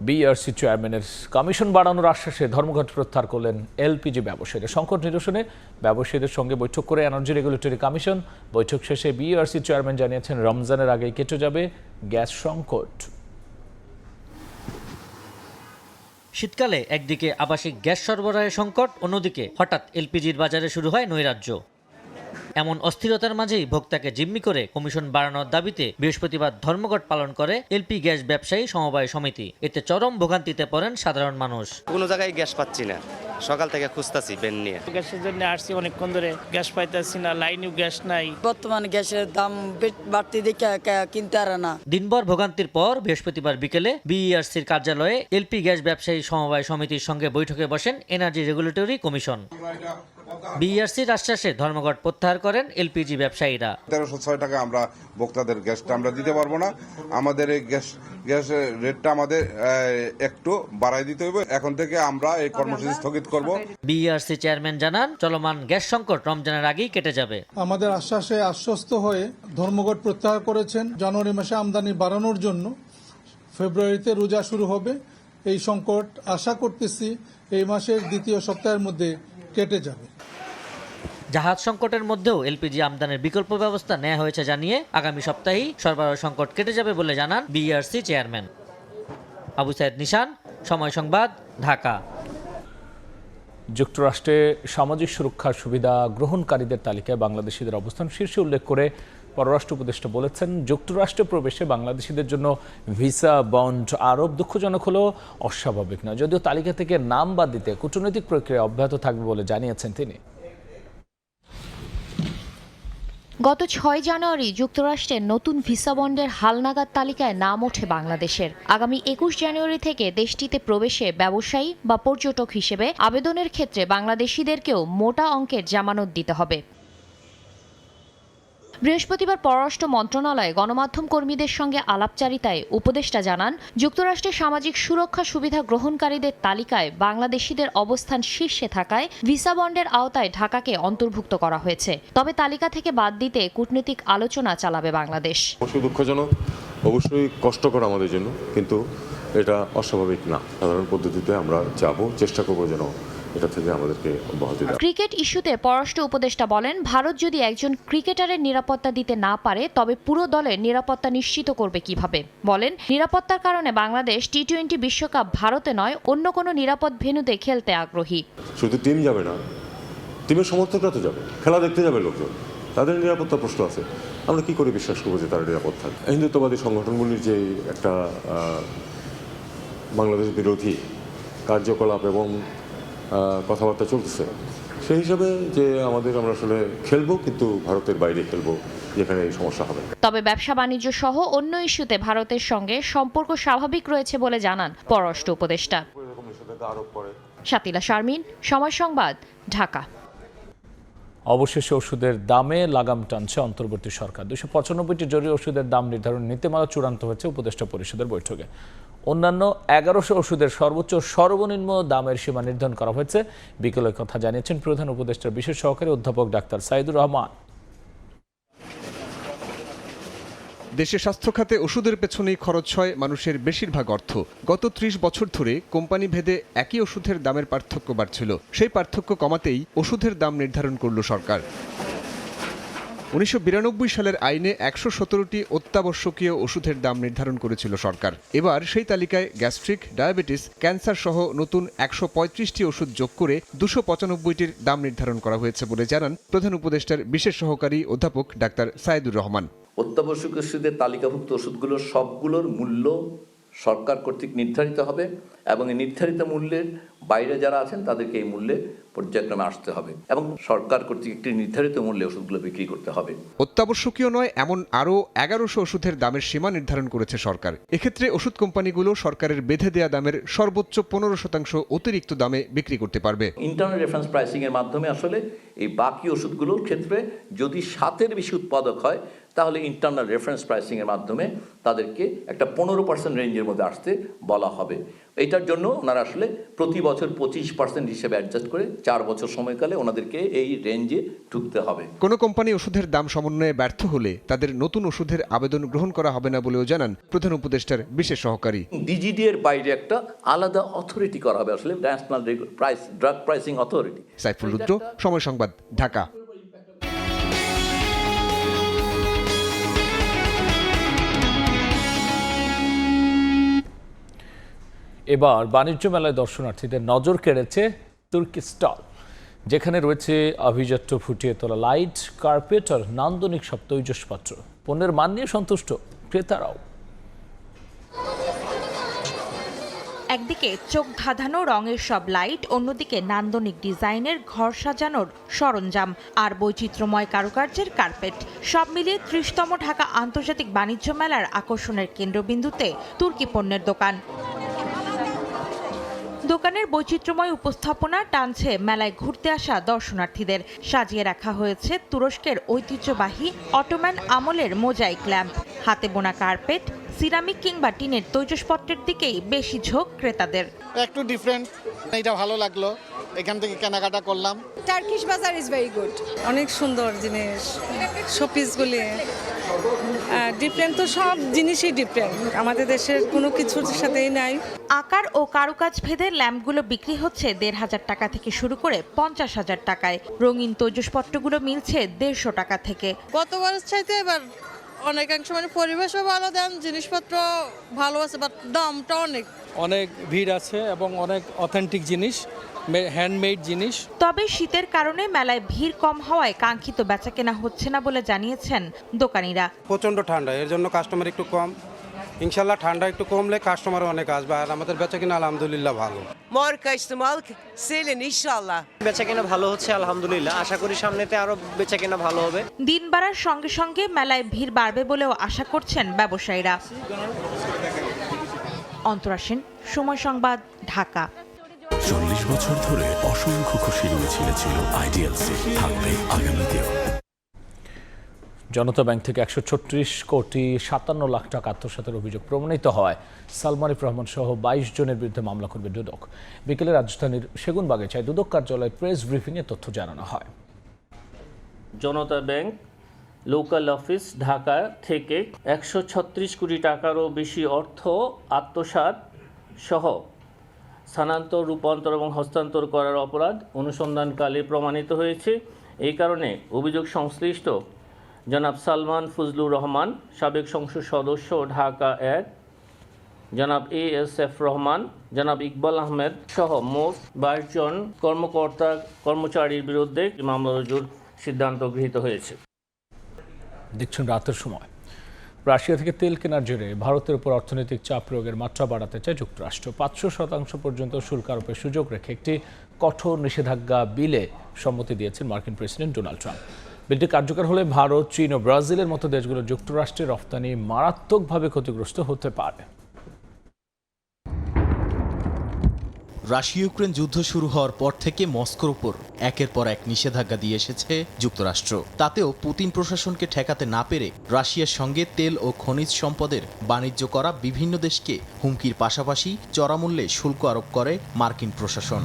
বিআরসি চেয়ারম্যানের কমিশন বাড়ানোর আশ্বাসে ধর্মঘট প্রত্যাহার করলেন এলপিজি ব্যবসায়ীরা। সংকট নিরসনে ব্যবসায়ীদের সঙ্গে বৈঠক করে এনার্জি রেগুলেটরি কমিশন। বৈঠক শেষে বিআরসি চেয়ারম্যান জানিয়েছেন রমজানের আগেই কেটে যাবে গ্যাস সংকট। শীতকালে একদিকে আবাসিক গ্যাস সরবরাহের সংকট, অন্যদিকে হঠাৎ এলপিজির বাজারে শুরু হয় নৈরাজ্য। এমন অস্থিরতার মাঝেই ভোক্তাকে জিম্মি করে কমিশন বাড়ানোর দাবিতে বৃহস্পতিবার ধর্মঘট পালন করে এলপি গ্যাস ব্যবসায়ী সমবায় সমিতি। এতে চরম ভোগান্তিতে পড়েন সাধারণ মানুষ। কোনো জায়গায় গ্যাস পাচ্ছি না, সকাল থেকে খুঁজতাছি বেন নিয়ে। গ্যাসের জন্য আসছি অনেকক্ষণ ধরে, গ্যাস পাইতেছি না, লাইনেও গ্যাস নাই। বর্তমানে গ্যাসের দাম বাড়তি দেখে কিনতে আর না। দিনভর ভোগান্তির পর বৃহস্পতিবার বিকেলে বিইআরসির কার্যালয়ে এলপি গ্যাস ব্যবসায়ী সমবায় সমিতির সঙ্গে বৈঠকে বসেন এনার্জি রেগুলেটরি কমিশন। বিইআরসির আশ্বাসে ধর্মঘট প্রত্যাহার করেন এলপিজি ব্যবসায়ীরা। 1306 টাকা আমরা ভোক্তাদের গ্যাসটা আমরা দিতে পারবো না, আমাদের এই গ্যাসের রেটটা আমাদের একটু বাড়াই দিতে হবে। এখন থেকে আমরা এই কর্মসূচি স্থগিত করব। বিইআরসি চেয়ারম্যান জানান, চলমান গ্যাস সংকট রমজানের আগেই কেটে যাবে। আমাদের আশ্বাসে আশ্বস্ত হয়ে ধর্মঘট প্রত্যাহার করেছেন। জানুয়ারি মাসে আমদানি বাড়ানোর জন্য ফেব্রুয়ারিতে রোজা শুরু হবে। এই সংকট আশা করতেছি এই মাসের দ্বিতীয় সপ্তাহের মধ্যে কেটে যাবে। জাহাজ সংকটের মধ্যেও এলপিজি আমদানির বিকল্প ব্যবস্থা নেওয়া হয়েছে জানিয়ে আগামী সপ্তাহেই সরবরাহ সংকট কেটে যাবে বলে জানান বিইআরসি চেয়ারম্যান। আবু সাইদ নিশান, সময় সংবাদ, ঢাকা। যুক্তরাষ্ট্রে সামাজিক সুরক্ষার সুবিধা গ্রহণকারীদের তালিকায় বাংলাদেশিদের অবস্থান শীর্ষে উল্লেখ করে পররাষ্ট্র উপদেষ্টা বলেছেন, যুক্তরাষ্ট্রে প্রবেশে বাংলাদেশিদের জন্য ভিসা বন্ড আরোপ দুঃখজনক হলেও অস্বাভাবিক নয়। যদিও তালিকা থেকে নাম বাদ দিতে কূটনৈতিক প্রক্রিয়া অব্যাহত থাকবে বলে জানিয়েছেন তিনি। গত 6 জানুয়ারি যুক্তরাষ্ট্রের নতুন ভিসা বন্ডের হালনাগাদ তালিকায় নাম ওঠে বাংলাদেশের। আগামী 21 জানুয়ারি থেকে দেশটিতে প্রবেশে ব্যবসায়ী বা পর্যটক হিসেবে আবেদনের ক্ষেত্রে বাংলাদেশিদেরকেও মোটা অঙ্কের জামানত দিতে হবে। বৃহস্পতিবার পররাষ্ট্র মন্ত্রণালয়ে গণমাধ্যম কর্মীদের সঙ্গে আলাপচারিতায় উপদেষ্টা জানান, যুক্তরাষ্ট্রের সামাজিক সুরক্ষা সুবিধা গ্রহণকারীদের তালিকায় বাংলাদেশিদের অবস্থান শীর্ষে থাকায় ভিসা বন্ডের আওতায় ঢাকাকে অন্তর্ভুক্ত করা হয়েছে। তবে তালিকা থেকে বাদ দিতে কূটনৈতিক আলোচনা চালাবে বাংলাদেশ। অবশ্যই দুঃখজনক, অবশ্যই কষ্টকর আমাদের জন্য, কিন্তু এটা অস্বাভাবিক না। সাধারণ পদ্ধতিতে আমরা যাব, চেষ্টা করবো যেন এটা থেকে আমাদেরকে অব্যাহতি দেওয়া। ক্রিকেট ইস্যুতে পররাষ্ট্র উপদেষ্টা বলেন, ভারত যদি একজন ক্রিকেটারের নিরাপত্তা দিতে না পারে তবে পুরো দলের নিরাপত্তা নিশ্চিত করবে কিভাবে। বলেন, নিরাপত্তার কারণে বাংলাদেশ টি-20 বিশ্বকাপ ভারতে নয় অন্য কোনো নিরাপদ ভেন্যুতে খেলতে আগ্রহী। শুধু টিম যাবে না, টিমের সমর্থকরা তো যাবে, খেলা দেখতে যাবে লোকজন, তাদের নিরাপত্তার প্রশ্ন আছে। আমরা কি করে বিশ্বাস করবো যে তারা নিরাপদ থাকবে? হিন্দুত্ববাদী সংগঠনগুলির যে একটা বাংলাদেশ বিরোধী কার্যকলাপ এবং কথাবার্তা চলতেছে, সেই হিসাবে যে আমরা আসলে খেলবো, কিন্তু ভারতের বাইরে খেলবো যেখানে এই সমস্যা হবে। তবে ব্যবসা বাণিজ্য সহ অন্য ইস্যুতে ভারতের সঙ্গে সম্পর্ক স্বাভাবিক রয়েছে বলে জানান পররাষ্ট্র উপদেষ্টা। শাতিলা শারমিন, সময় সংবাদ, ঢাকা। অবশেষে ওষুধের দামে লাগাম টানছে অন্তর্বর্তী সরকার। 295টি জরুরি ওষুধের দাম নির্ধারণ নীতিমালা চূড়ান্ত হয়েছে উপদেষ্টা পরিষদের বৈঠকে। অন্যান্য 1100 ওষুধের সর্বোচ্চ সর্বনিম্ন দামের সীমা নির্ধারণ করা হয়েছে। বিকেলে কথা জানিয়েছেন প্রধান উপদেষ্টার বিশেষ সহকারী অধ্যাপক ডাক্তার সাইদুর রহমান। দেশে স্বাস্থ্য খাতে ওষুধের পেছনেই খরচ হয় মানুষের বেশিরভাগ অর্থ। গত 30 বছর ধরে কোম্পানি ভেদে একই ওষুধের দামের পার্থক্য বাড়ছিল। সেই পার্থক্য কমাতেই ওষুধের দাম নির্ধারণ করল সরকার। 1992 সালের আইনে 117টি অত্যাবশ্যকীয় ওষুধের দাম নির্ধারণ করেছিল সরকার। এবার সেই তালিকায় গ্যাস্ট্রিক, ডায়াবেটিস, ক্যান্সার সহ নতুন 135টি ওষুধ যোগ করে 295টির দাম নির্ধারণ করা হয়েছে বলে জানান প্রধান উপদেষ্টার বিশেষ সহকারী অধ্যাপক ডাক্তার সাইদুর রহমান। অত্যাবশ্যকীয় ওষুধের তালিকাভুক্ত ওষুধগুলোর সবগুলোর মূল্য সরকার কর্তৃক নির্ধারিত হবে এবং এই নির্ধারিত মূল্যের বাইরে যারা আছেন তাদেরকে এই মূল্যে পর্যায়ক্রমে আসতে হবে এবং সরকার কর্তৃক একটি নির্ধারিত মূল্যে ওষুধগুলো বিক্রি করতে হবে। অত্যাবশ্যকীয় নয় এমন আরও 1100 ওষুধের দামের সীমা নির্ধারণ করেছে সরকার। এক্ষেত্রে ওষুধ কোম্পানিগুলো সরকারের বেঁধে দেওয়া দামের সর্বোচ্চ 15% অতিরিক্ত দামে বিক্রি করতে পারবে। ইন্টারনাল রেফারেন্স প্রাইসিং এর মাধ্যমে আসলে এই বাকি ওষুধগুলোর ক্ষেত্রে যদি 7-এর বেশি উৎপাদক হয় তাহলে ইন্টারনাল রেফারেন্স প্রাইসিং এর মাধ্যমে তাদেরকে একটা 15% রেঞ্জের মধ্যে আসতে বলা হবে। এটার জন্য ওনারা আসলে প্রতি বছর 25% হিসেবে অ্যাডজাস্ট করে 4 বছর সময়কালে ওনাদেরকে এই রেঞ্জে ঢুকতে হবে। কোনো কোম্পানি ওষুধের দাম সমন্বয়ে ব্যর্থ হলে তাদের নতুন ওষুধের আবেদন গ্রহণ করা হবে না বলেও জানান প্রধান উপদেষ্টার বিশেষ সহকারী। ডিজিডি এর বাইরে একটা আলাদা অথরিটি করা হবে, আসলে national drug pricing authority. Saiful Rudra, Somoy Sangbad, Dhaka. এবার বাণিজ্য মেলায় দর্শনার্থীদের নজর কেড়েছে তুর্কি স্টল, যেখানে রয়েছে আভিজাত্য ফুটিয়ে তোলা লাইট, কার্পেট আর নান্দনিক সব তৈজসপত্র। পণ্যের মান নিয়ে সন্তুষ্ট ক্রেতারাও। একদিকে চোখ ধাঁধানো রঙের সব লাইট, অন্যদিকে নান্দনিক ডিজাইনের ঘর সাজানোর সরঞ্জাম আর বৈচিত্র্যময় কারুকার্যের কার্পেট, সব মিলিয়ে 30তম ঢাকা আন্তর্জাতিক বাণিজ্য মেলার আকর্ষণের কেন্দ্রবিন্দুতে তুর্কি পণ্যের দোকান। দোকানের বৈচিত্র্যময় উপস্থাপনা টানছে মেলায় ঘুরতে আসা দর্শনার্থীদের। সাজিয়ে রাখা হয়েছে তুরস্কের ঐতিহ্যবাহী অটোম্যান আমলের মোজাইক ল্যাম্প, হাতে বোনা কার্পেট, সিরামিক কিংবা টিনের তৈজসপত্রের দিকেই বেশি ঝোঁক ক্রেতাদের। একটু ডিফারেন্ট, এটা ভালো লাগলো, এখান থেকে কেনাকাটা করলাম। টার্কিশ বাজার ইজ ভেরি গুড, অনেক সুন্দর জিনিস, শোপিসগুলি ডিফারেন্ট, তো সব জিনিসই ডিফারেন্ট, আমাদের দেশের কোনো কিছুর সাথেই নাই। আকার ও কারুকাজ ভেদে ল্যাম্পগুলো বিক্রি হচ্ছে ১৫০০ টাকা থেকে শুরু করে ৫০,০০০ টাকায়। রঙিন তৈজসপত্রগুলো মিলছে ১৫০ টাকা থেকে। গতবারের চাইতে এবার অনেকাংশ পরিবেশও ভালো, দেন জিনিসপত্র ভালো আছে, বাট দামটা অনেক ভিড় আছে এবং অনেক অথেন্টিক জিনিস, হ্যান্ডমেড জিনিস। তবে শীতের কারণে মেলায় ভিড় কম হওয়ায় কাঙ্ক্ষিত বেচাকেনা হচ্ছে না বলে জানিয়েছেন দোকানিরা। প্রচণ্ড ঠান্ডা, এর জন্য কাস্টমার একটু কম। ইনশাল্লাহ ঠান্ডা একটু কমলে কাস্টমার অনেক আসবে, আর আমাদের বেচাকেনা আলহামদুলিল্লাহ ভালো। বেচাকেনা ভালো হচ্ছে আলহামদুলিল্লাহ, আশা করি সামনেতে আরো বেচাকেনা ভালো হবে। দিন বাড়ার সঙ্গে সঙ্গে মেলায় ভিড় বাড়বে বলেও আশা করছেন ব্যবসায়ীরা। অন্তরা সেন, সময় সংবাদ, ঢাকা। 40 বছর ধরে অসংখ্য খুশির মিছিলে ছিল আইডিএলসি, থাকবে আগামীতেও। জনতা ব্যাংক থেকে ১৩৬ কোটি ৫৭ লাখ টাকা আত্মসাতের অভিযোগ প্রমাণিত হওয়ায় সালমান এফ রহমান সহ ২২ জনের বিরুদ্ধে মামলা করবে দুদক। বিকেলে রাজধানীর সেগুনবাগিচায় দুদক কার্যালয়ে প্রেস ব্রিফিংয়ে তথ্য জানানো হয়। জনতা ব্যাংক লোকাল অফিস ঢাকা থেকে ১৩৬ কোটি টাকারও বেশি অর্থ আত্মসাৎ সহ স্থানান্তর, রূপান্তর এবং হস্তান্তর করার অপরাধ অনুসন্ধানকালে প্রমাণিত হয়েছে। এই কারণে অভিযোগ সংশ্লিষ্ট জনাব সালমান ফজলুর রহমান, সাবেক সংসদ সদস্য ঢাকা ১, জনাব ASF রহমান, জনাব ইকবাল আহমেদ সহ মোট ২২ জন কর্মকর্তা কর্মচারীর বিরুদ্ধে মামলা রুজুর সিদ্ধান্ত গৃহীত হয়েছে। দেখছেন রাতের সময়। রাশিয়া থেকে তেল কেনার জেরে ভারতের উপর অর্থনৈতিক চাপ প্রয়োগের মাত্রা বাড়াতে চায় যুক্তরাষ্ট্র। ৫০০% পর্যন্ত শুল্ক আরোপের সুযোগ রেখে একটি কঠোর নিষেধাজ্ঞা বিলে সম্মতি দিয়েছেন মার্কিন প্রেসিডেন্ট ডোনাল্ড ট্রাম্প। বিলটি কার্যকর হলে ভারত, চীন ও ব্রাজিলের মতো দেশগুলো যুক্তরাষ্ট্রের রফতানি মারাত্মকভাবে ক্ষতিগ্রস্ত হতে পারে। রাশিয়া ইউক্রেন যুদ্ধ শুরু হওয়ার পর থেকে মস্কোর উপর একের পর এক নিষেধাজ্ঞা দিয়ে এসেছে যুক্তরাষ্ট্র। তাতেও পুতিন প্রশাসনকে ঠেকাতে না পেরে রাশিয়ার সঙ্গে তেল ও খনিজ সম্পদের বাণিজ্য করা বিভিন্ন দেশকে হুমকির পাশাপাশি চড়া মূল্যে শুল্ক আরোপ করে মার্কিন প্রশাসন।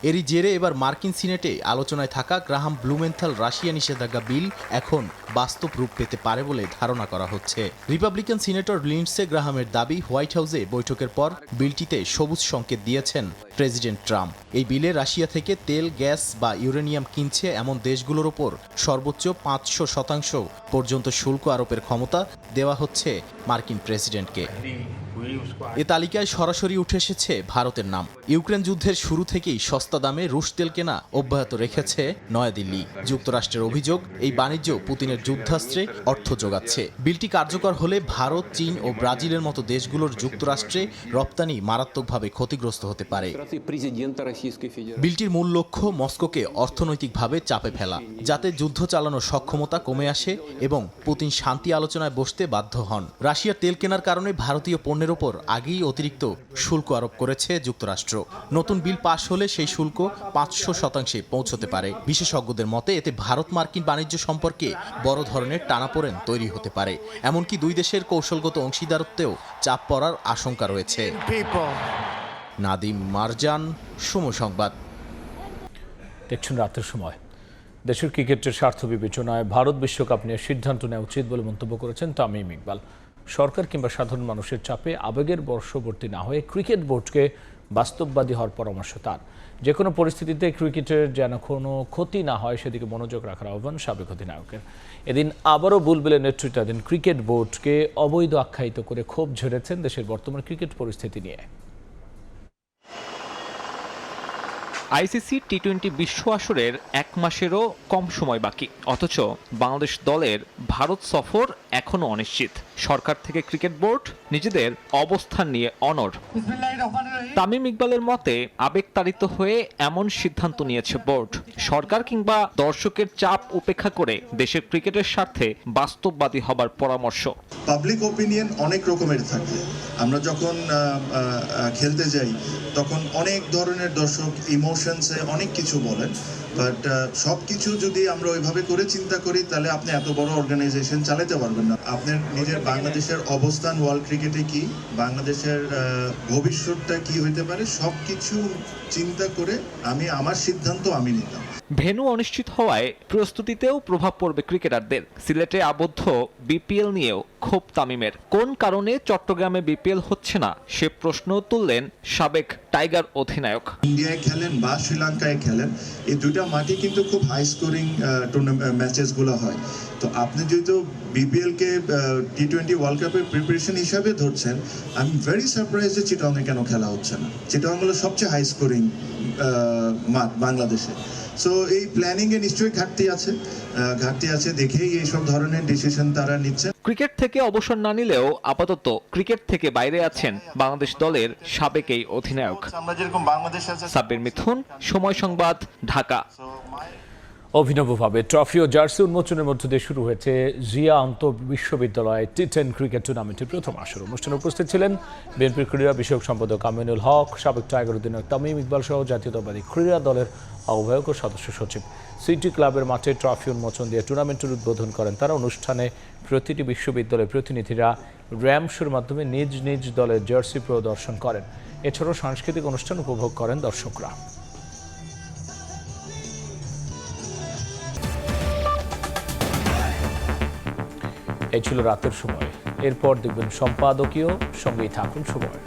এরই জেরে এবার মার্কিন সিনেটে আলোচনায় থাকা গ্রাহাম ব্লুমেন্থাল রাশিয়া নিষেধাজ্ঞা বিল এখন বাস্তব রূপ পেতে পারে বলে ধারণা করা হচ্ছে। রিপাবলিকান সিনেটর লিন্ডসে গ্রাহামের দাবি, হোয়াইট হাউসে বৈঠকের পর বিলটিতে সবুজ সংকেত দিয়েছেন প্রেসিডেন্ট ট্রাম্প। এই বিলে রাশিয়া থেকে তেল, গ্যাস বা ইউরেনিয়াম কিনছে এমন দেশগুলোর ওপর সর্বোচ্চ ৫০০% পর্যন্ত শুল্ক আরোপের ক্ষমতা দেওয়া হচ্ছে মার্কিন প্রেসিডেন্টকে। এ তালিকায় সরাসরি উঠে এসেছে ভারতের নাম। ইউক্রেন যুদ্ধের শুরু থেকেই সস্তা দামে রুশ তেল কেনা অব্যাহত রেখেছে নয়াদিল্লি। যুক্তরাষ্ট্রের অভিযোগ, এই বাণিজ্য পুতিনের যুদ্ধাস্ত্রে অর্থ যোগাচ্ছে। বিলটি কার্যকর হলে ভারত, চীন ও ব্রাজিলের মতো দেশগুলোর যুক্তরাষ্ট্রে রপ্তানি মারাত্মকভাবে ক্ষতিগ্রস্ত হতে পারে। বিলটির মূল লক্ষ্য মস্কোকে অর্থনৈতিকভাবে চাপে ফেলা, যাতে যুদ্ধ চালানোর সক্ষমতা কমে আসে এবং পুতিন শান্তি আলোচনায় বসতে বাধ্য হন। রাশিয়ার তেল কেনার কারণে ভারতীয় পণ্যের ওপর আগেই অতিরিক্ত শুল্ক আরোপ করেছে যুক্তরাষ্ট্র। নতুন বিল পাশ হলে সেই শুল্ক ৫০০% পৌঁছতে পারে। বিশেষজ্ঞদের মতে এতে ভারত মার্কিন বাণিজ্য সম্পর্কে বড় ধরনের টানাপোড়েন তৈরি হতে পারে। এমনকি দুই দেশের কৌশলগত অংশীদারত্বেও চাপ পড়ার আশঙ্কা রয়েছে। নাদিম মারজান, সময় সংবাদ। দেখছেন রাতের সময়। দেশের ক্রিকেটের স্বার্থ বিবেচনায় ভারত বিশ্বকাপ নিয়ে সিদ্ধান্ত নেওয়া উচিত বলে মন্তব্য করেছেন তামিম ইকবাল। সরকার কিংবা সাধারণ মানুষের চাপে আবেগের বশবর্তী না হয়ে ক্রিকেট বোর্ডকে বাস্তববাদী হওয়ার পরামর্শ তার। যে কোনো পরিস্থিতিতে ক্রিকেটের যেন কোনো ক্ষতি না হয় সেদিকে মনোযোগ রাখার আহ্বান সাবেক অধিনায়কের। এদিন আবারও বুলবুলের নেতৃত্বাধীন ক্রিকেট বোর্ডকে অবৈধ আখ্যায়িত করে ক্ষোভ ঝেড়েছেন দেশের বর্তমান ক্রিকেট পরিস্থিতি নিয়ে। আইসিসি টি-20 বিশ্ব আসরের 1 মাসেরও কম সময় বাকি, অথচ বাংলাদেশ দলের ভারত সফর এখনো অনিশ্চিত। সরকার থেকে ক্রিকেট বোর্ড নিজেদের অবস্থান নিয়ে অনড়। তামিম ইকবালের মতে আবেগতাড়িত হয়ে এমন সিদ্ধান্ত নিয়েছে বোর্ড। সরকার কিংবা দর্শকের চাপ উপেক্ষা করে দেশের ক্রিকেটের স্বার্থে বাস্তববাদী হবার পরামর্শ। পাবলিক ওপিনিয়ন অনেক রকমের থাকে। আমরা যখন খেলতে যাই তখন অনেক ধরনের দর্শক ইমোশনসে অনেক কিছু বলেন, বাট সব কিছু যদি আমরা ওইভাবে করে চিন্তা করি তাহলে আপনি এত বড় অর্গানাইজেশন চালাতে পারবেন না। আপনার নিজের বাংলাদেশের অবস্থান ওয়ার্ল্ড ক্রিকেটে কি, বাংলাদেশের ভবিষ্যৎটা কি হইতে পারে, সব কিছু চিন্তা করে আমার সিদ্ধান্ত আমি নিতাম। ভেন্যু অনিশ্চিত হওয়ায় প্রস্তুতিতেও প্রভাব পড়বে ক্রিকেটারদের। সিলেটে আবদ্ধ বিপিএল নিয়েও ক্ষোভ তামিমের। কোন কারণে চট্টগ্রামে বিপিএল হচ্ছে না সে প্রশ্ন তুললেন সাবেক টাইগার অধিনায়ক। ইন্ডিয়ায় খেলেন বা শ্রীলঙ্কায় খেলেন, এই দুইটা মাঠে কিন্তু খুব হাই স্কোরিং ম্যাচেস গুলো হয়। তো আপনি যেহেতু বিপিএল কে টি-20 ওয়ার্ল্ড কাপের প্রিপারেশন হিসাবে ধরছেন, আই এম ভেরি সারপ্রাইজ যে চিটাগংয়ে কেন খেলা হচ্ছে না। চিটাগং হলো সবচেয়ে হাই স্কোরিং মাঠ বাংলাদেশে। সো এই প্ল্যানিং এ নিশ্চয়ই ঘাটতি আছে দেখেই এইসব ধরনের ডিসিশন তারা নিচ্ছে। ক্রিকেট থেকে অবসর না নিলেও আপাতত ক্রিকেট থেকে বাইরে আছেন বাংলাদেশ দলের সাবেক এই অধিনায়ক। সাব্বির মিথুন, সময় সংবাদ, ঢাকা। অভিনবভাবে ট্রফি ও জার্সি উন্মোচনের মধ্য দিয়ে শুরু হয়েছে জিয়া আন্তঃ বিশ্ববিদ্যালয় টি10 ক্রিকেট টুর্নামেন্টের প্রথম আসর। অনুষ্ঠানে উপস্থিত ছিলেন বিএনপির ক্রীড়া বিষয়ক সম্পাদক আমিনুল হক, সাবেক টাইগার অধিনায়ক তামিম ইকবাল সহ জাতীয়তাবাদী ক্রীড়া দলের আহ্বায়ক ও সদস্য সচিব। সিটি ক্লাবের মাঠে ট্রফি উন্মোচন দিয়ে টুর্নামেন্টের উদ্বোধন করেন তারা। অনুষ্ঠানে প্রতিটি বিশ্ববিদ্যালয়ের প্রতিনিধিরা র্যাম্প শোর মাধ্যমে নিজ নিজ দলের জার্সি প্রদর্শন করেন। এছাড়াও সাংস্কৃতিক অনুষ্ঠান উপভোগ করেন দর্শকরা। এই ছিল রাতের সময়। এরপর দেখবেন সম্পাদকীয়, সঙ্গেই থাকুন সময়।